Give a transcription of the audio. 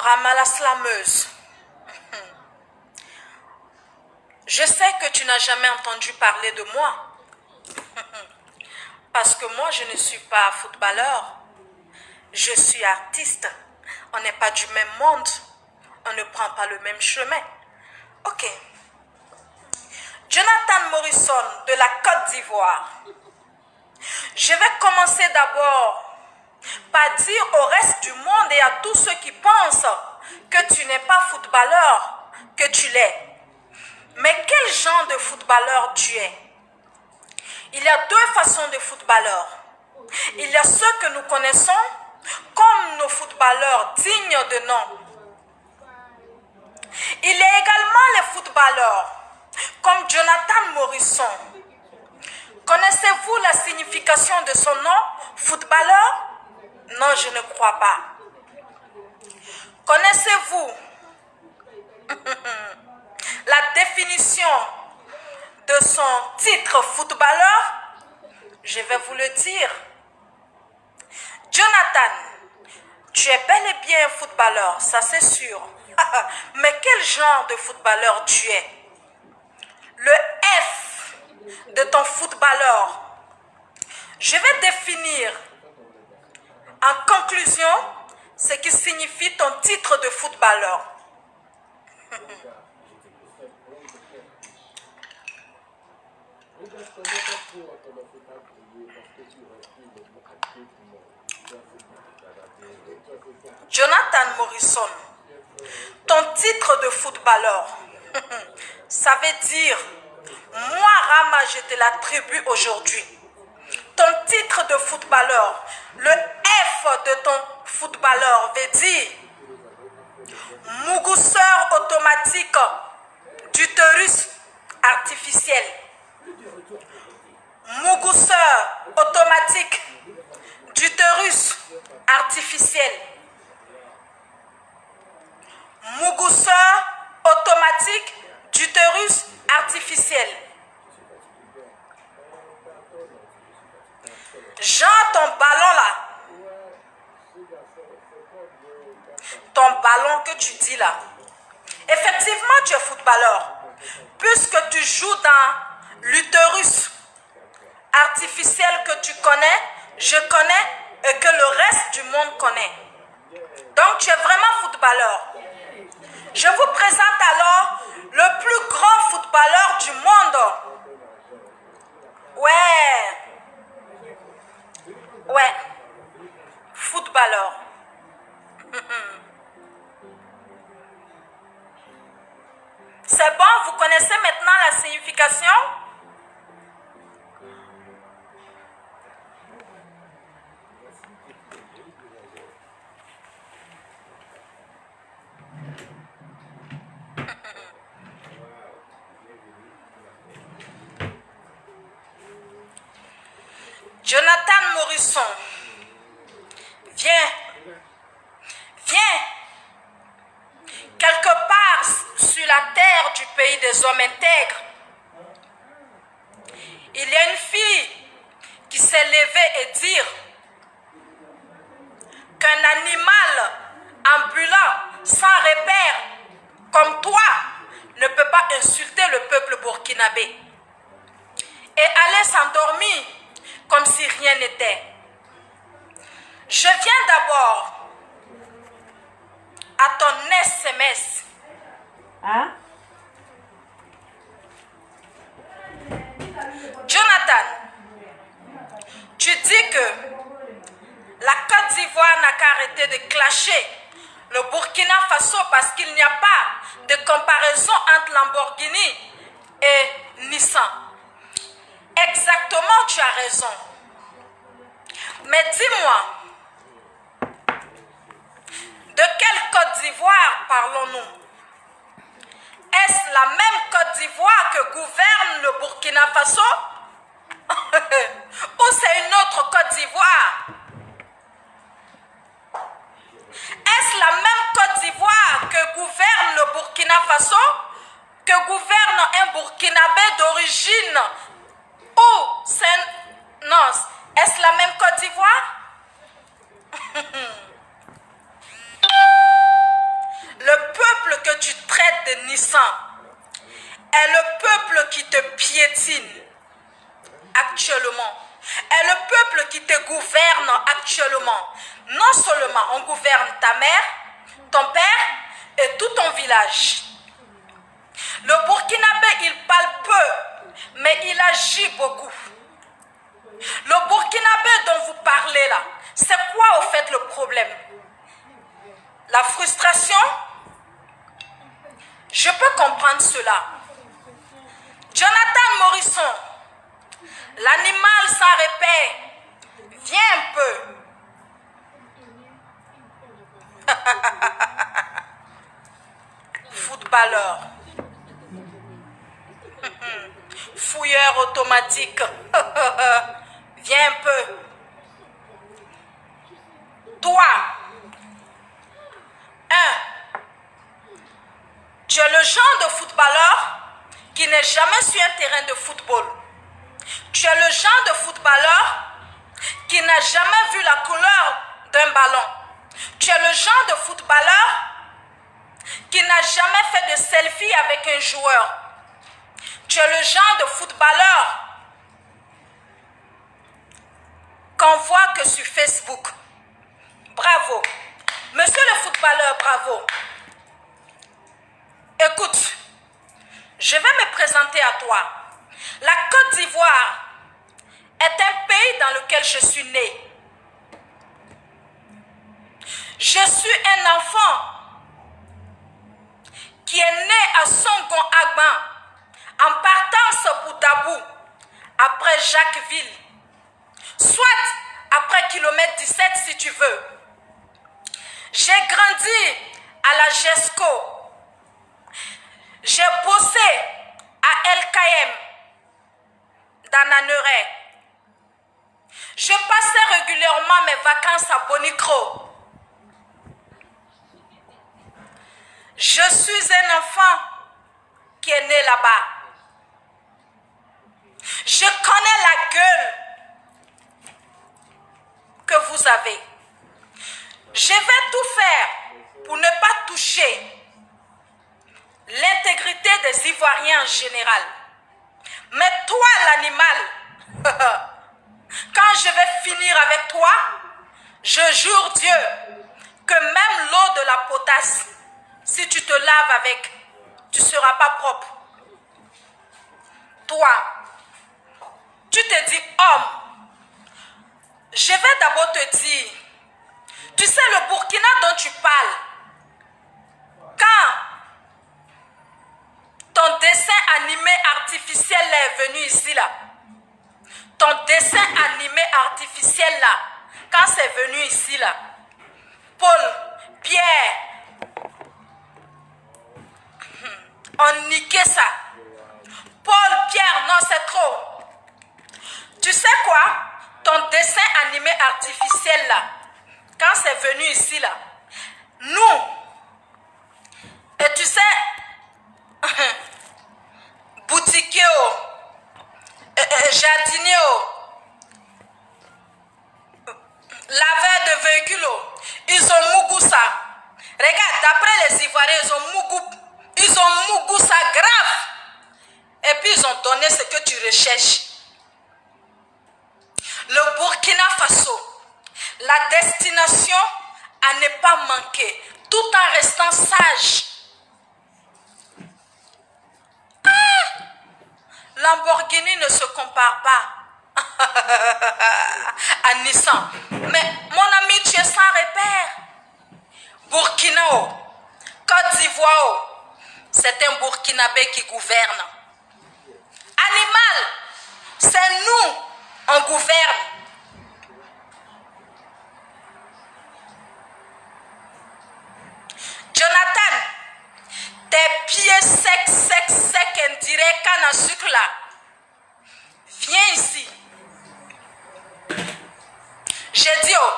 Rama la slameuse. Je sais que tu n'as jamais entendu parler de moi. Parce que moi, je ne suis pas footballeur. Je suis artiste. On n'est pas du même monde. On ne prend pas le même chemin. Ok. Jonathan Morrison de la Côte d'Ivoire. Je vais commencer d'abord par dire au reste du monde et à tous ceux qui pensent que tu n'es pas footballeur, que tu l'es. Mais quel genre de footballeur tu es? Il y a deux façons de footballeurs. Il y a ceux que nous connaissons comme nos footballeurs dignes de nom. Il y a également les footballeurs comme Jonathan Morrison. Connaissez-vous la signification de son nom, footballeur? Non, je ne crois pas. Connaissez-vous la définition de son titre footballeur? Je vais vous le dire. Jonathan, tu es bel et bien un footballeur, ça c'est sûr. Mais quel genre de footballeur tu es? Le F de ton footballeur. Je vais définir en conclusion ce qui signifie ton titre de footballeur. Jonathan Morrison, ton titre de footballeur, ça veut dire, moi Rama, je te l'attribue aujourd'hui. Ton titre de footballeur, le F de ton footballeur veut dire mougusseur automatique d'utérus artificiel. Mougusseur automatique d'utérus artificiel. Mougusseur automatique d'utérus artificiel. Jean, ton ballon là. Ton ballon que tu dis là. Effectivement, tu es footballeur. Puisque tu joues dans l'utérus artificiel que tu connais, je connais et que le reste du monde connaît. Donc, tu es vraiment footballeur. Je vous présente alors le plus grand footballeur du monde. Ouais, footballeur. C'est bon, vous connaissez maintenant la signification? Jonathan Morrison, viens. Quelque part sur la terre du pays des hommes intègres, il y a une fille qui s'est levée et dit qu'un animal ambulant sans repère comme toi ne peut pas insulter le peuple burkinabé et aller s'endormir comme si rien n'était. Je viens d'abord à ton SMS. Hein? Jonathan, tu dis que la Côte d'Ivoire n'a qu'à arrêter de clasher le Burkina Faso parce qu'il n'y a pas de comparaison entre Lamborghini et Nissan. Exactement, tu as raison. Mais dis-moi, de quelle Côte d'Ivoire parlons-nous? Est-ce la même Côte d'Ivoire que gouverne le Burkina Faso? Ou c'est une autre Côte d'Ivoire? Est-ce la même Côte d'Ivoire que gouverne le Burkina Faso? Que gouverne un Burkinabé d'origine? Ou c'est... Non, est-ce la même Côte d'Ivoire? Nissan est le peuple qui te piétine actuellement, est le peuple qui te gouverne actuellement. Non seulement on gouverne ta mère, ton père et tout ton village. Le Burkinabé, il parle peu, mais il agit beaucoup. Le Burkinabé dont vous parlez là, c'est quoi au fait le problème? La frustration? Je peux comprendre cela. Jonathan Morisson, l'animal sans repère, viens un peu. Footballeur. Fouilleur automatique. Viens un peu. Toi, tu es le genre de footballeur qui n'est jamais sur un terrain de football. Tu es le genre de footballeur qui n'a jamais vu la couleur d'un ballon. Tu es le genre de footballeur qui n'a jamais fait de selfie avec un joueur. Tu es le genre de footballeur qu'on voit que sur Facebook. Bravo. Monsieur le footballeur, bravo. Écoute, je vais me présenter à toi. La Côte d'Ivoire est un pays dans lequel je suis né. Je suis un enfant qui est né à Songon Agban, en partance pour Dabou, après Jacquesville, soit après kilomètre 17 si tu veux. J'ai grandi à la GESCO. J'ai bossé à El Kayem, dans Naneret. Je passais régulièrement mes vacances à Bonikro. Je suis un enfant qui est né là-bas. Je connais la gueule que vous avez. Je vais tout faire pour ne pas toucher l'intégrité des Ivoiriens en général. Mais toi, l'animal, quand je vais finir avec toi, je jure Dieu que même l'eau de la potasse, si tu te laves avec, tu ne seras pas propre. Toi, tu te dis homme. Je vais d'abord te dire, tu sais le Burkina dont tu parles, quand ton dessin animé artificiel est venu ici là, ton dessin animé artificiel là, quand c'est venu ici là, Paul, Pierre, on niquait ça. Paul, Pierre, non c'est trop. Tu sais quoi? Ton dessin animé artificiel là, quand c'est venu ici là, nous, et tu sais, boutiquier, jardinier, laveur de véhicules, ils ont mougou ça. Regarde, d'après les Ivoiriens, ils ont mougou ça grave. Et puis ils ont donné ce que tu recherches. Le Burkina Faso, la destination à ne pas manquer, tout en restant sage. Lamborghini ne se compare pas à Nissan. Mais mon ami, tu es sans repère. Burkina, Côte d'Ivoire, c'est un Burkinabé qui gouverne. Animal, c'est nous, on gouverne. Jonathan, tes pieds secs, indirects, canne à sucre là. Viens ici. J'ai dit, oh,